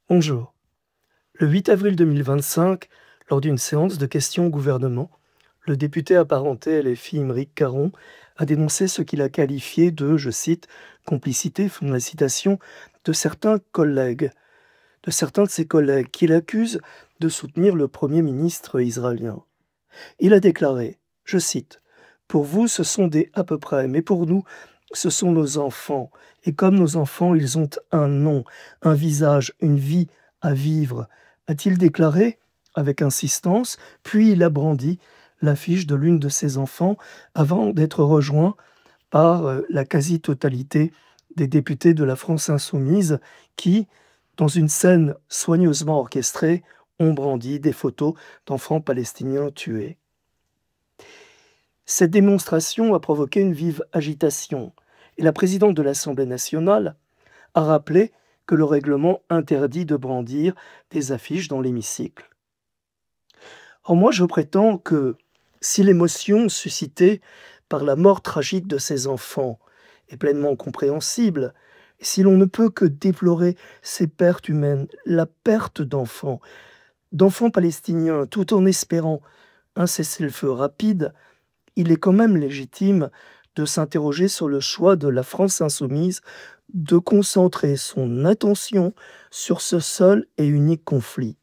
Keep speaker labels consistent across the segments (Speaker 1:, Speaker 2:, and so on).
Speaker 1: Bonjour. Le 8 avril 2025, lors d'une séance de questions au gouvernement, le député apparenté LFI Aymeric Caron a dénoncé ce qu'il a qualifié de, je cite, complicité, fin de la citation, de certains de ses collègues qu'il accuse de soutenir le Premier ministre israélien. Il a déclaré, je cite, pour vous, ce sont des à peu près, mais pour nous, ce sont nos enfants. Et comme nos enfants, ils ont un nom, un visage, une vie à vivre, a-t-il déclaré avec insistance, puis il a brandi l'affiche de l'une de ses enfants avant d'être rejoint par la quasi-totalité des députés de la France insoumise qui, dans une scène soigneusement orchestrée, ont brandi des photos d'enfants palestiniens tués. Cette démonstration a provoqué une vive agitation et la présidente de l'Assemblée nationale a rappelé que le règlement interdit de brandir des affiches dans l'hémicycle. Or moi je prétends que si l'émotion suscitée par la mort tragique de ces enfants est pleinement compréhensible, et si l'on ne peut que déplorer ces pertes humaines, la perte d'enfants palestiniens, tout en espérant un cessez-le-feu rapide, il est quand même légitime de s'interroger sur le choix de la France insoumise de concentrer son attention sur ce seul et unique conflit.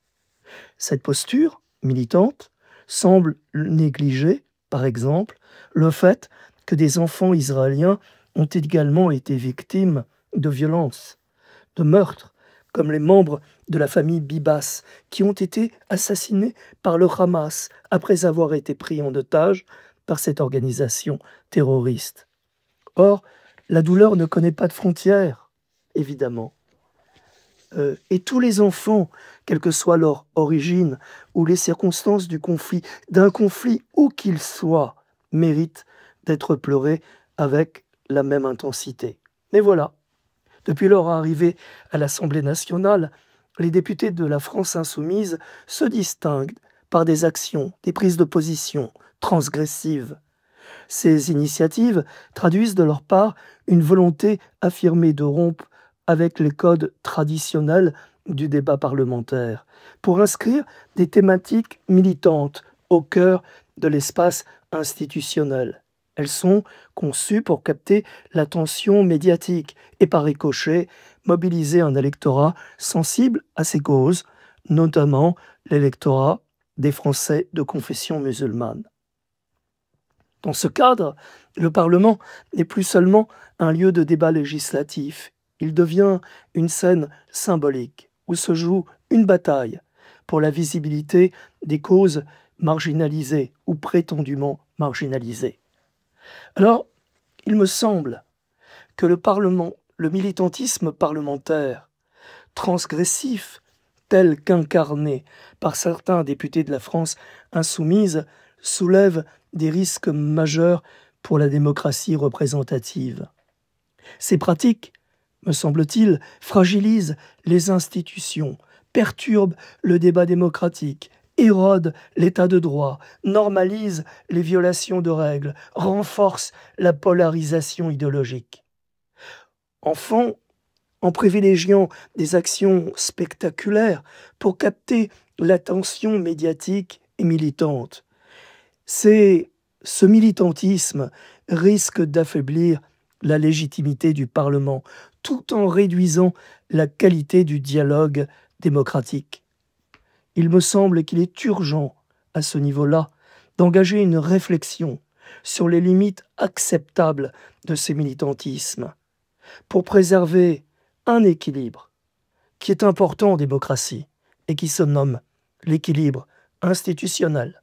Speaker 1: Cette posture militante semble négliger, par exemple, le fait que des enfants israéliens ont également été victimes de violences, de meurtres, comme les membres de la famille Bibas, qui ont été assassinés par le Hamas après avoir été pris en otage par cette organisation terroriste. Or, la douleur ne connaît pas de frontières, évidemment. Et tous les enfants, quelle que soit leur origine ou les circonstances du conflit, d'un conflit où qu'il soit, méritent d'être pleurés avec la même intensité. Mais voilà, depuis leur arrivée à l'Assemblée nationale, les députés de la France insoumise se distinguent par des actions, des prises de position transgressives. Ces initiatives traduisent de leur part une volonté affirmée de rompre avec les codes traditionnels du débat parlementaire, pour inscrire des thématiques militantes au cœur de l'espace institutionnel. Elles sont conçues pour capter l'attention médiatique et par ricochet mobiliser un électorat sensible à ces causes, notamment l'électorat des Français de confession musulmane. Dans ce cadre, le Parlement n'est plus seulement un lieu de débat législatif, il devient une scène symbolique où se joue une bataille pour la visibilité des causes marginalisées ou prétendument marginalisées. Alors, il me semble que le militantisme parlementaire transgressif, tel qu'incarné par certains députés de la France insoumise, soulève des risques majeurs pour la démocratie représentative. Ces pratiques, me semble-t-il, fragilisent les institutions, perturbent le débat démocratique, érodent l'état de droit, normalisent les violations de règles, renforcent la polarisation idéologique. Enfin, en privilégiant des actions spectaculaires pour capter l'attention médiatique et militante, ce militantisme risque d'affaiblir la légitimité du Parlement, tout en réduisant la qualité du dialogue démocratique. Il me semble qu'il est urgent, à ce niveau-là, d'engager une réflexion sur les limites acceptables de ce militantisme, pour préserver un équilibre qui est important en démocratie et qui se nomme l'équilibre institutionnel.